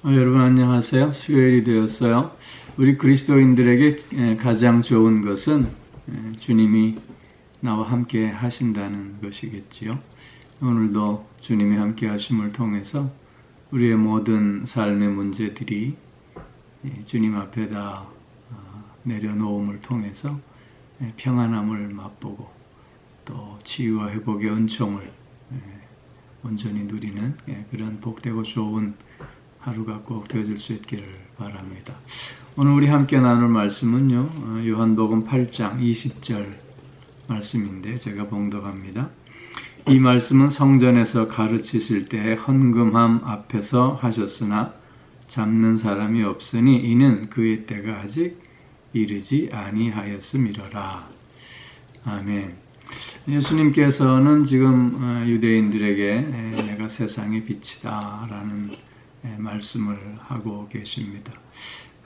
여러분 안녕하세요. 수요일이 되었어요. 우리 그리스도인들에게 가장 좋은 것은 주님이 나와 함께 하신다는 것이겠지요. 오늘도 주님이 함께 하심을 통해서 우리의 모든 삶의 문제들이 주님 앞에다 내려놓음을 통해서 평안함을 맛보고 또 치유와 회복의 은총을 온전히 누리는 그런 복되고 좋은 하루가 꼭 되어질 수 있기를 바랍니다. 오늘 우리 함께 나눌 말씀은요, 요한복음 8장 20절 말씀인데 제가 봉독합니다. 이 말씀은 성전에서 가르치실 때 헌금함 앞에서 하셨으나 잡는 사람이 없으니 이는 그의 때가 아직 이르지 아니하였음이로라. 아멘. 예수님께서는 지금 유대인들에게 내가 세상의 빛이다 라는 말씀을 하고 계십니다.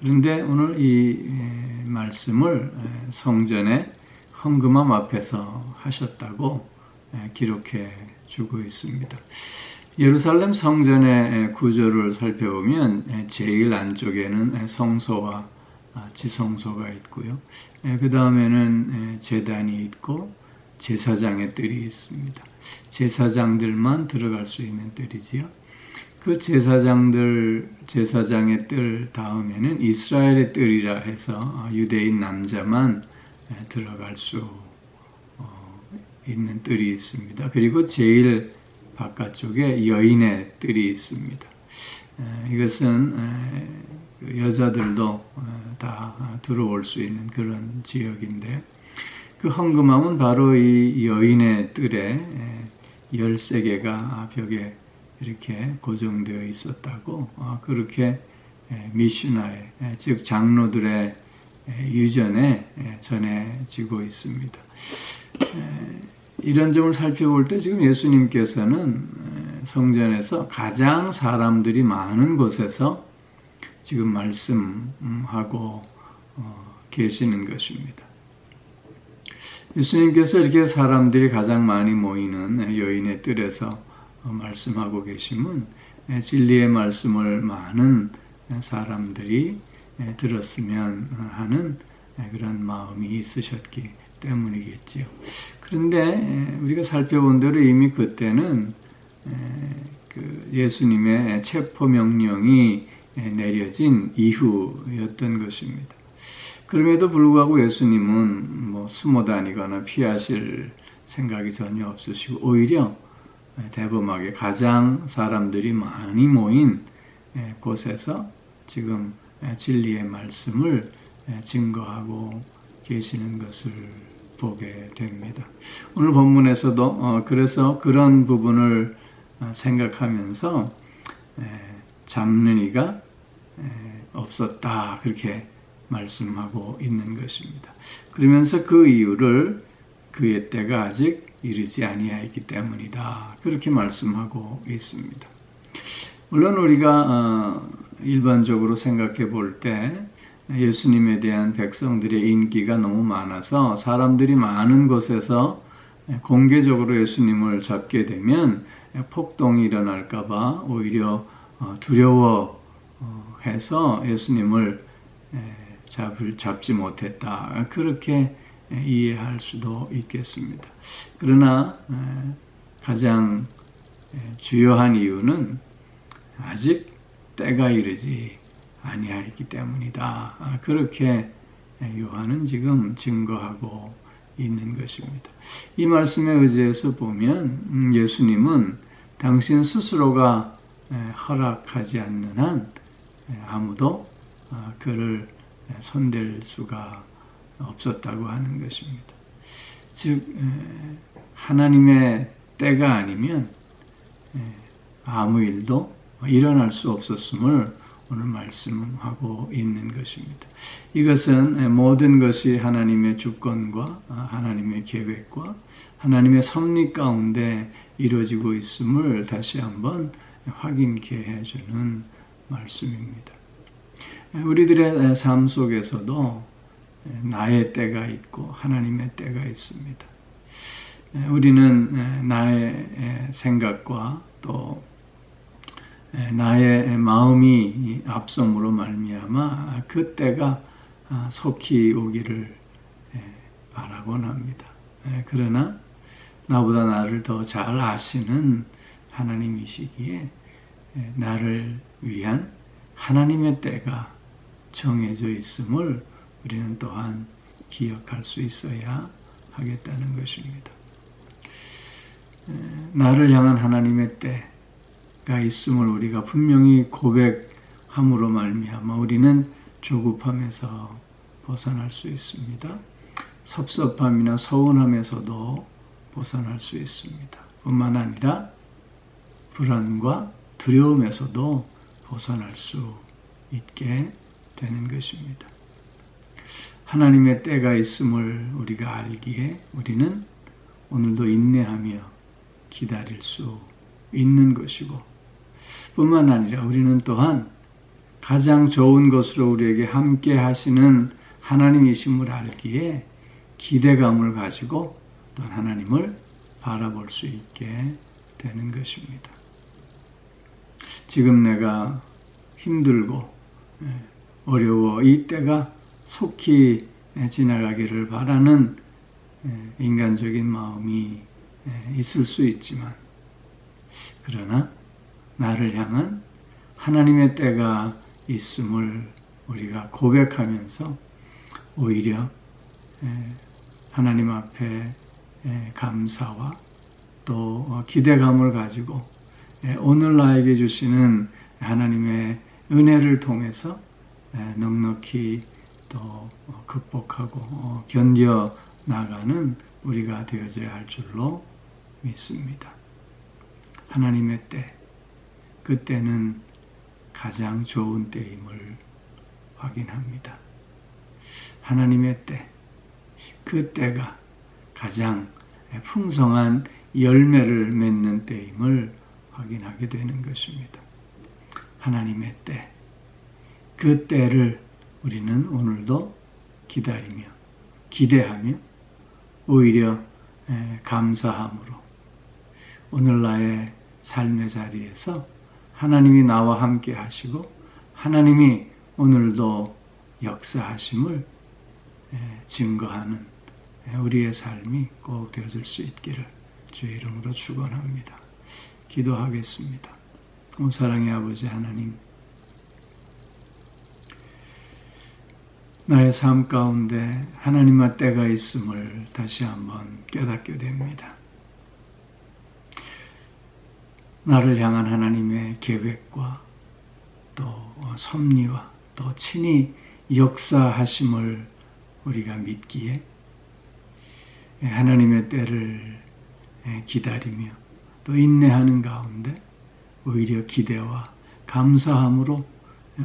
그런데 오늘 이 말씀을 성전의 헌금함 앞에서 하셨다고 기록해 주고 있습니다. 예루살렘 성전의 구조를 살펴보면 제일 안쪽에는 성소와 지성소가 있고요. 그 다음에는 제단이 있고 제사장의 뜰이 있습니다. 제사장들만 들어갈 수 있는 뜰이지요. 그 제사장의 뜰 다음에는 이스라엘의 뜰이라 해서 유대인 남자만 들어갈 수 있는 뜰이 있습니다. 그리고 제일 바깥쪽에 여인의 뜰이 있습니다. 이것은 여자들도 다 들어올 수 있는 그런 지역인데 그 헌금함은 바로 이 여인의 뜰에 13개가 벽에 이렇게 고정되어 있었다고 그렇게 미슈나에 즉 장로들의 유전에 전해지고 있습니다. 이런 점을 살펴볼 때 지금 예수님께서는 성전에서 가장 사람들이 많은 곳에서 지금 말씀하고 계시는 것입니다. 예수님께서 이렇게 사람들이 가장 많이 모이는 여인의 뜰에서 말씀하고 계심은 진리의 말씀을 많은 사람들이 들었으면 하는 그런 마음이 있으셨기 때문이겠지요. 그런데 우리가 살펴본 대로 이미 그때는 예수님의 체포 명령이 내려진 이후였던 것입니다. 그럼에도 불구하고 예수님은 숨어 다니거나 피하실 생각이 전혀 없으시고 오히려 대범하게 가장 사람들이 많이 모인 곳에서 지금 진리의 말씀을 증거하고 계시는 것을 보게 됩니다. 오늘 본문에서도 그래서 그런 부분을 생각하면서 잡는 이가 없었다 그렇게 말씀하고 있는 것입니다. 그러면서 그 이유를 그의 때가 아직 이르지 아니하였기 때문이다 그렇게 말씀하고 있습니다. 물론 우리가 일반적으로 생각해 볼 때 예수님에 대한 백성들의 인기가 너무 많아서 사람들이 많은 곳에서 공개적으로 예수님을 잡게 되면 폭동이 일어날까 봐 오히려 두려워해서 예수님을 잡지 못했다 그렇게 이해할 수도 있겠습니다. 그러나 가장 주요한 이유는 아직 때가 이르지 아니하였기 때문이다. 그렇게 요한은 지금 증거하고 있는 것입니다. 이 말씀에 의지해서 보면 예수님은 당신 스스로가 허락하지 않는 한 아무도 그를 손댈 수가 없었다고 하는 것입니다. 즉 하나님의 때가 아니면 아무 일도 일어날 수 없었음을 오늘 말씀하고 있는 것입니다. 이것은 모든 것이 하나님의 주권과 하나님의 계획과 하나님의 섭리 가운데 이루어지고 있음을 다시 한번 확인케 해주는 말씀입니다. 우리들의 삶 속에서도 나의 때가 있고 하나님의 때가 있습니다. 우리는 나의 생각과 또 나의 마음이 앞섬으로 말미암아 그때가 속히 오기를 바라곤 합니다. 그러나 나보다 나를 더 잘 아시는 하나님이시기에 나를 위한 하나님의 때가 정해져 있음을 우리는 또한 기억할 수 있어야 하겠다는 것입니다. 나를 향한 하나님의 때가 있음을 우리가 분명히 고백함으로 말미암아 우리는 조급함에서 벗어날 수 있습니다. 섭섭함이나 서운함에서도 벗어날 수 있습니다. 뿐만 아니라 불안과 두려움에서도 벗어날 수 있게 되는 것입니다. 하나님의 때가 있음을 우리가 알기에 우리는 오늘도 인내하며 기다릴 수 있는 것이고, 뿐만 아니라 우리는 또한 가장 좋은 것으로 우리에게 함께 하시는 하나님이심을 알기에 기대감을 가지고 또 하나님을 바라볼 수 있게 되는 것입니다. 지금 내가 힘들고 어려워 이 때가 속히 지나가기를 바라는 인간적인 마음이 있을 수 있지만, 그러나 나를 향한 하나님의 때가 있음을 우리가 고백하면서 오히려 하나님 앞에 감사와 또 기대감을 가지고 오늘 나에게 주시는 하나님의 은혜를 통해서 넉넉히 또 극복하고 견뎌 나가는 우리가 되어져야 할 줄로 믿습니다. 하나님의 때, 그때는 가장 좋은 때임을 확인합니다. 하나님의 때, 그 때가 가장 풍성한 열매를 맺는 때임을 확인하게 되는 것입니다. 하나님의 때, 그 때를 우리는 오늘도 기다리며 기대하며 오히려 감사함으로 오늘 나의 삶의 자리에서 하나님이 나와 함께 하시고 하나님이 오늘도 역사하심을 증거하는 우리의 삶이 꼭 되어질 수 있기를 주의 이름으로 축원합니다. 기도하겠습니다. 오 사랑의 아버지 하나님, 나의 삶 가운데 하나님의 때가 있음을 다시 한번 깨닫게 됩니다. 나를 향한 하나님의 계획과 또 섭리와 또 친히 역사하심을 우리가 믿기에 하나님의 때를 기다리며 또 인내하는 가운데 오히려 기대와 감사함으로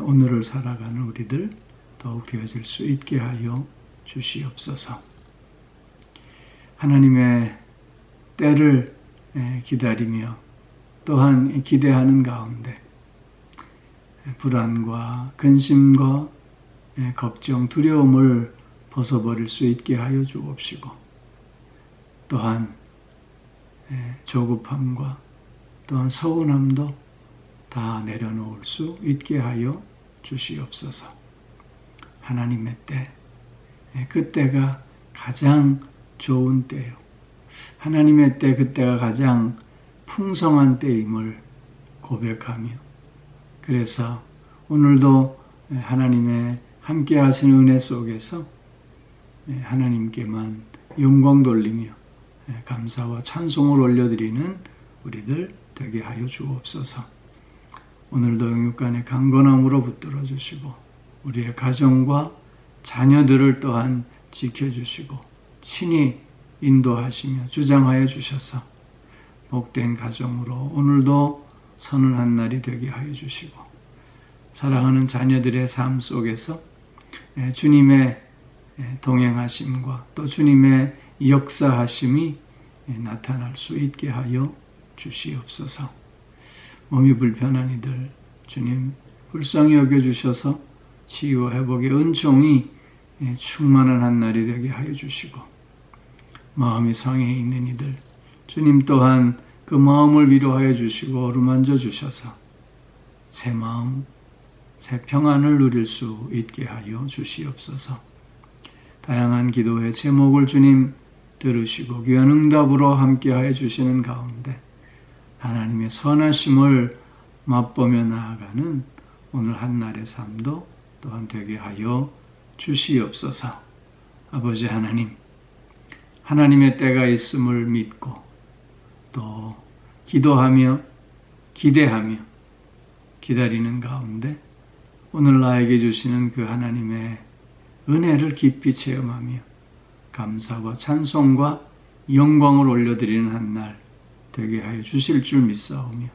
오늘을 살아가는 우리들 더욱 되어질 수 있게 하여 주시옵소서. 하나님의 때를 기다리며 또한 기대하는 가운데 불안과 근심과 걱정, 두려움을 벗어버릴 수 있게 하여 주옵시고, 또한 조급함과 또한 서운함도 다 내려놓을 수 있게 하여 주시옵소서. 하나님의 때, 그때가 가장 좋은 때요. 하나님의 때, 그때가 가장 풍성한 때임을 고백하며, 그래서 오늘도 하나님의 함께 하시는 은혜 속에서 하나님께만 영광 돌리며 감사와 찬송을 올려드리는 우리들 되게 하여 주옵소서. 오늘도 영육간의 강건함으로 붙들어 주시고 우리의 가정과 자녀들을 또한 지켜주시고 친히 인도하시며 주장하여 주셔서 복된 가정으로 오늘도 선언한 날이 되게 하여 주시고, 사랑하는 자녀들의 삶 속에서 주님의 동행하심과 또 주님의 역사하심이 나타날 수 있게 하여 주시옵소서. 몸이 불편한 이들 주님 불쌍히 여겨주셔서 치유와 회복의 은총이 충만한 한 날이 되게 하여 주시고, 마음이 상해 있는 이들 주님 또한 그 마음을 위로하여 주시고 어루만져 주셔서 새 마음, 새 평안을 누릴 수 있게 하여 주시옵소서. 다양한 기도의 제목을 주님 들으시고 귀한 응답으로 함께하여 주시는 가운데 하나님의 선하심을 맛보며 나아가는 오늘 한날의 삶도 또한 되게 하여 주시옵소서. 아버지 하나님, 하나님의 때가 있음을 믿고 또 기도하며 기대하며 기다리는 가운데 오늘 나에게 주시는 그 하나님의 은혜를 깊이 체험하며 감사와 찬송과 영광을 올려드리는 한날 되게 하여 주실 줄 믿사오며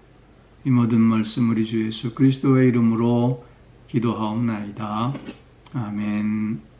이 모든 말씀 우리 주 예수 그리스도의 이름으로 기도하옵나이다. 아멘.